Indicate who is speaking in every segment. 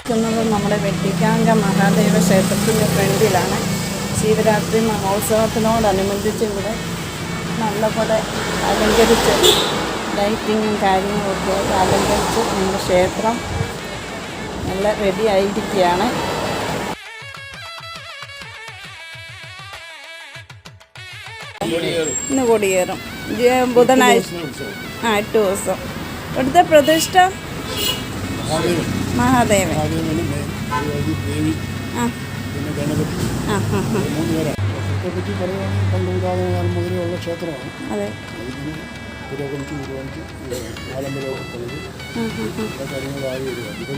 Speaker 1: നിൽക്കുന്നത് നമ്മുടെ വെട്ടിക്കാങ്ക മഹാദേവ ക്ഷേത്രത്തിൻ്റെ ഫ്രണ്ടിലാണ്. ശിവരാത്രി മഹോത്സവത്തിനോടനുബന്ധിച്ച് ഇവിടെ നല്ലപോലെ അലങ്കരിച്ച് ലൈറ്റിങ്ങും കാര്യങ്ങളൊക്കെ അലങ്കരിച്ച് നമ്മുടെ ക്ഷേത്രം നല്ല റെഡി ആയിരിക്കുകയാണ്. ഇന്ന് കൊടിയേറും ബുധനാഴ്ച 8 ദിവസം. ഇവിടുത്തെ പ്രതിഷ്ഠ മഹാദേവൻ. അതെ.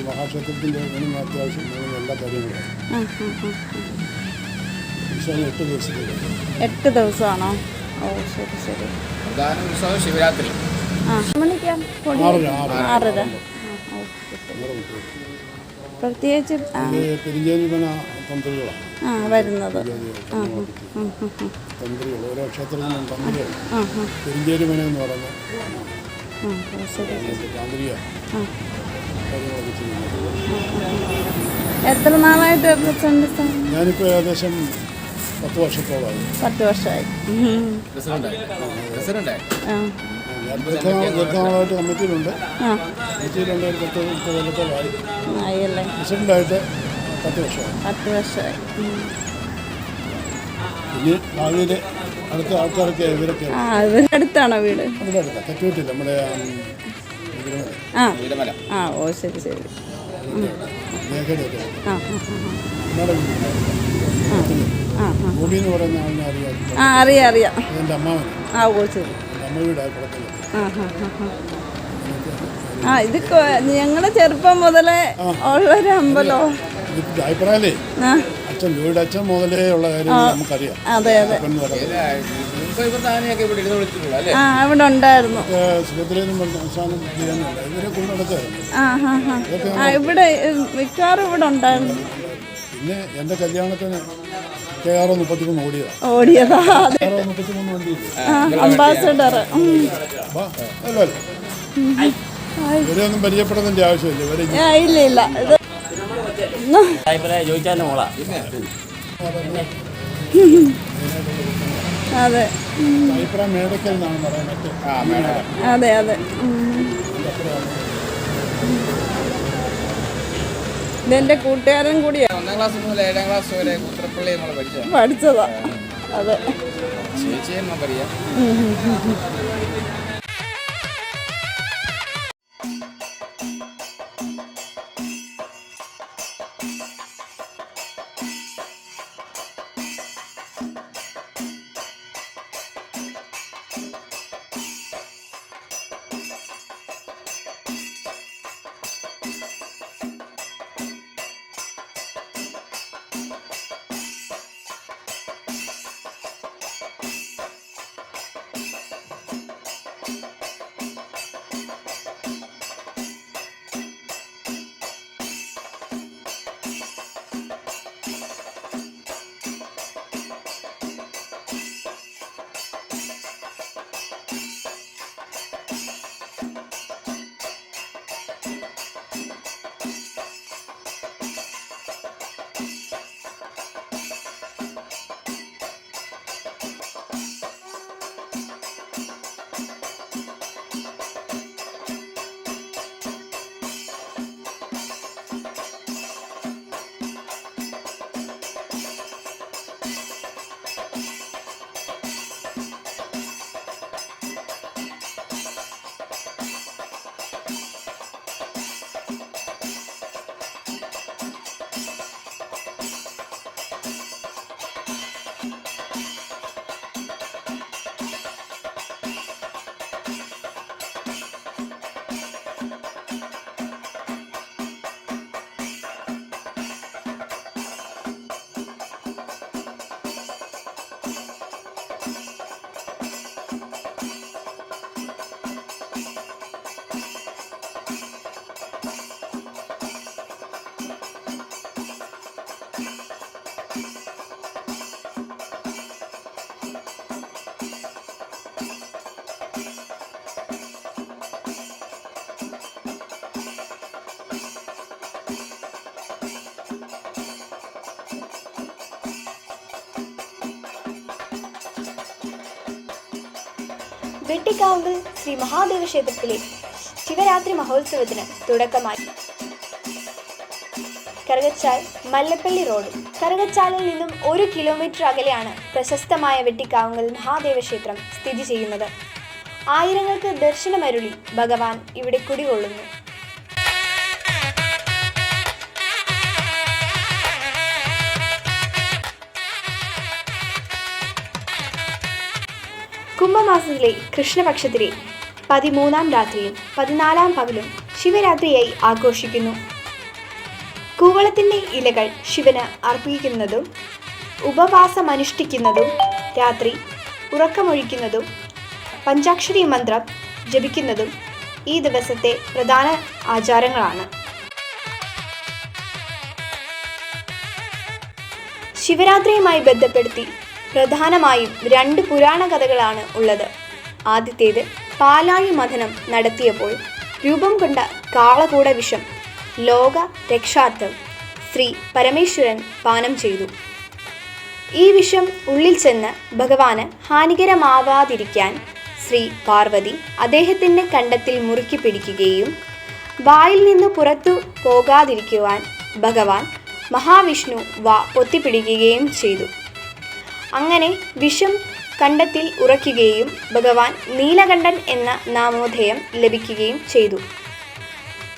Speaker 2: മഹാക്ഷേത്രത്തിൻ്റെ അത്യാവശ്യം എല്ലാ കാര്യങ്ങളും
Speaker 1: 8 ദിവസമാണോ? ഓ ശരി ശരി.
Speaker 3: ശിവരാത്രി
Speaker 1: മണിക്കാ 6:30. പ്രത്യേകിച്ച് വരുന്നത്
Speaker 2: ഓരോ ക്ഷേത്രത്തിനും തന്ത്രികൾ പെരിഞ്ചേരിമന എന്ന് പറയുന്ന
Speaker 1: എത്ര നാളായിട്ട്
Speaker 2: ഞാനിപ്പോൾ ഏകദേശം 10 വർഷത്തോളമായി.
Speaker 1: 10 വർഷമായി.
Speaker 2: ദീർഘനാളായിട്ട് കമ്മിറ്റിയിലുണ്ട്. ഒരു 10 കൊല്ലത്തോളമായി. പ്രസിഡൻ്റായിട്ട് 10 വർഷമായി. പിന്നെ ഭാവിയിൽ അടുത്ത ആൾക്കാരൊക്കെ ഇവരൊക്കെ
Speaker 1: അടുത്താണോ വീട്?
Speaker 2: അവിടെ അടുത്താണ്, തെറ്റുപറ്റില്ല. നമ്മുടെ
Speaker 1: ഓ ശരി ശരി.
Speaker 2: ഭൂമി എന്ന് പറയുന്ന ആളിനെ
Speaker 1: അറിയാം.
Speaker 2: എൻ്റെ അമ്മാവൻ.
Speaker 1: ഓ ശരി.
Speaker 2: അമ്മ വീടായി കുളത്തിൽ.
Speaker 1: ഇത് ഞങ്ങളുടെ ചെറുപ്പം മുതലേ ഉള്ളൊരു അമ്പലോ.
Speaker 2: അഭിപ്രായമല്ലേ, അച്ഛൻ മുതലേ ഉള്ള കാര്യം നമുക്കറിയാം.
Speaker 1: അതെ. ഇവിടെ ഉണ്ടായിരുന്നു. ഇവിടെ മിക്കവാറും ഇവിടെ ഉണ്ടായിരുന്നു.
Speaker 2: പിന്നെ എൻ്റെ കല്യാണത്തിന് KR-33
Speaker 1: ഓടിയതാ.
Speaker 2: KR-33 വണ്ടി
Speaker 1: അംബാസഡർ.
Speaker 2: ഇവരെയൊന്നും പരിചയപ്പെടുന്നതിൻ്റെ ആവശ്യമില്ല.
Speaker 1: ഇല്ല. അതെ.
Speaker 2: മേടക്കൽ എന്നാണ് പറയുന്നത്.
Speaker 1: അതെ. ഇതെന്റെ കൂട്ടുകാരൻ കൂടിയാണ്.
Speaker 3: 1ാം ക്ലാസ് മുതൽ 7ാം ക്ലാസ് വരെ കുത്രപ്പള്ളി നമ്മൾ
Speaker 1: പഠിച്ചതാ. അതെ.
Speaker 3: ചേച്ചിയെ പറയാം.
Speaker 4: വെട്ടിക്കാവുങ്കൽ ശ്രീ മഹാദേവ ക്ഷേത്രത്തിലെ ശിവരാത്രി മഹോത്സവത്തിന് തുടക്കമായി. കറുകച്ചാൽ മല്ലപ്പള്ളി റോഡ്. കറുകച്ചാലിൽ നിന്നും 1 കിലോമീറ്റർ അകലെയാണ് പ്രശസ്തമായ വെട്ടിക്കാവുങ്കൽ മഹാദേവ ക്ഷേത്രം സ്ഥിതി ചെയ്യുന്നത്. ആയിരങ്ങൾക്ക് ദർശനമരുളി ഭഗവാൻ ഇവിടെ കുടികൊള്ളുന്നു. കുംഭമാസത്തിലെ കൃഷ്ണപക്ഷത്തിലെ 13-ാം രാത്രിയും 14-ാം പകലും ശിവരാത്രിയായി ആഘോഷിക്കുന്നു. കൂവളത്തിൻ്റെ ഇലകൾ ശിവന് അർപ്പിക്കുന്നതും ഉപവാസമനുഷ്ഠിക്കുന്നതും രാത്രി ഉറക്കമൊഴിക്കുന്നതും പഞ്ചാക്ഷരി മന്ത്രം ജപിക്കുന്നതും ഈ ദിവസത്തെ പ്രധാന ആചാരങ്ങളാണ്. ശിവരാത്രിയുമായി ബന്ധപ്പെടുത്തി പ്രധാനമായും 2 പുരാണ കഥകളാണ് ഉള്ളത്. ആദ്യത്തേത് പാലാഴി മഥനം നടത്തിയപ്പോൾ രൂപം കൊണ്ട കാളകൂട വിഷം ലോക രക്ഷാർത്ഥം ശ്രീ പരമേശ്വരൻ പാനം ചെയ്തു. ഈ വിഷം ഉള്ളിൽ ചെന്ന് ഭഗവാന് ഹാനികരമാവാതിരിക്കാൻ ശ്രീ പാർവതി അദ്ദേഹത്തിൻ്റെ കണ്ടത്തിൽ മുറുക്കി പിടിക്കുകയും വായിൽ നിന്ന് പുറത്തു പോകാതിരിക്കുവാൻ ഭഗവാൻ മഹാവിഷ്ണു പൊത്തിപ്പിടിക്കുകയും ചെയ്തു. അങ്ങനെ വിഷം കണ്ടത്തിൽ ഉറയ്ക്കുകയും ഭഗവാൻ നീലകണ്ഠൻ എന്ന നാമോദയം ലഭിക്കുകയും ചെയ്തു.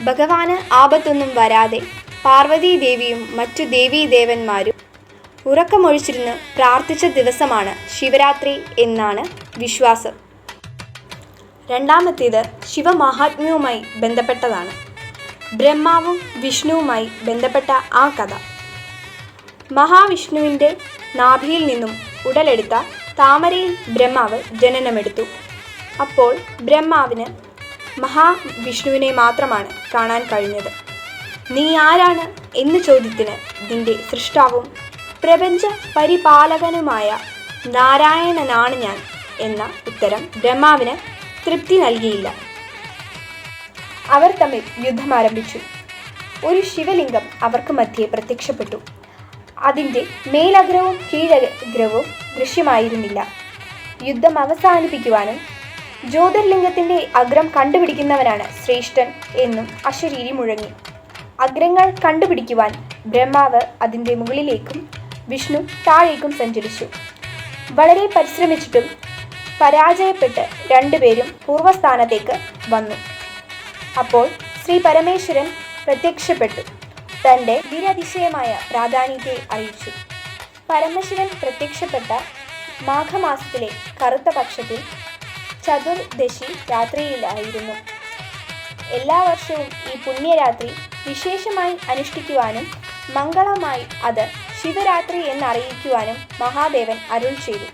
Speaker 4: ഭഗവാന് ആപത്തൊന്നും വരാതെ പാർവതീദേവിയും മറ്റു ദേവീദേവന്മാരും ഉറക്കമൊഴിച്ചിരുന്ന് പ്രാർത്ഥിച്ച ദിവസമാണ് ശിവരാത്രി എന്നാണ് വിശ്വാസം. രണ്ടാമത്തേത് ശിവമാഹാത്മ്യവുമായി ബന്ധപ്പെട്ടതാണ്. ബ്രഹ്മാവും വിഷ്ണുവുമായി ബന്ധപ്പെട്ട ആ കഥ. മഹാവിഷ്ണുവിൻ്റെ നാഭിയിൽ നിന്നും ഉടലെടുത്ത താമരയിൽ ബ്രഹ്മാവ് ജനനമെടുത്തു. അപ്പോൾ ബ്രഹ്മാവിന് മഹാവിഷ്ണുവിനെ മാത്രമാണ് കാണാൻ കഴിഞ്ഞത്. നീ ആരാണ് എന്ന ചോദ്യത്തിന് നിന്റെ സൃഷ്ടാവും പ്രപഞ്ച പരിപാലകനുമായ നാരായണനാണ് ഞാൻ എന്ന ഉത്തരം ബ്രഹ്മാവിന് തൃപ്തി നൽകിയില്ല. അവർ തമ്മിൽ യുദ്ധം ആരംഭിച്ചു. ഒരു ശിവലിംഗം അവർക്ക് മധ്യേ പ്രത്യക്ഷപ്പെട്ടു. അതിൻ്റെ മേലഗ്രവും കീഴഗ്രവും ദൃശ്യമായിരുന്നില്ല. യുദ്ധം അവസാനിപ്പിക്കുവാനും ജ്യോതിർലിംഗത്തിൻ്റെ അഗ്രം കണ്ടുപിടിക്കുന്നവനാണ് ശ്രേഷ്ഠൻ എന്നും അശരീരി മുഴങ്ങി. അഗ്രങ്ങൾ കണ്ടുപിടിക്കുവാൻ ബ്രഹ്മാവ് അതിൻ്റെ മുകളിലേക്കും വിഷ്ണു താഴേക്കും സഞ്ചരിച്ചു. വളരെ പരിശ്രമിച്ചിട്ടും പരാജയപ്പെട്ട് 2 പേരും പൂർവ്വസ്ഥാനത്തേക്ക് വന്നു. അപ്പോൾ ശ്രീ പരമേശ്വരൻ പ്രത്യക്ഷപ്പെട്ടു തൻ്റെ നിരതിശയമായ പ്രാധാന്യത്തെ അറിയിച്ചു. പരമശിവൻ പ്രത്യക്ഷപ്പെട്ട മാഘമാസത്തിലെ കറുത്ത പക്ഷത്തിൽ ചതുർദശി രാത്രിയിലായിരുന്നു. എല്ലാ വർഷവും ഈ പുണ്യരാത്രി വിശേഷമായി അനുഷ്ഠിക്കുവാനും മംഗളമായി അത് ശിവരാത്രി എന്നറിയിക്കുവാനും മഹാദേവൻ അരുൾ ചെയ്തു.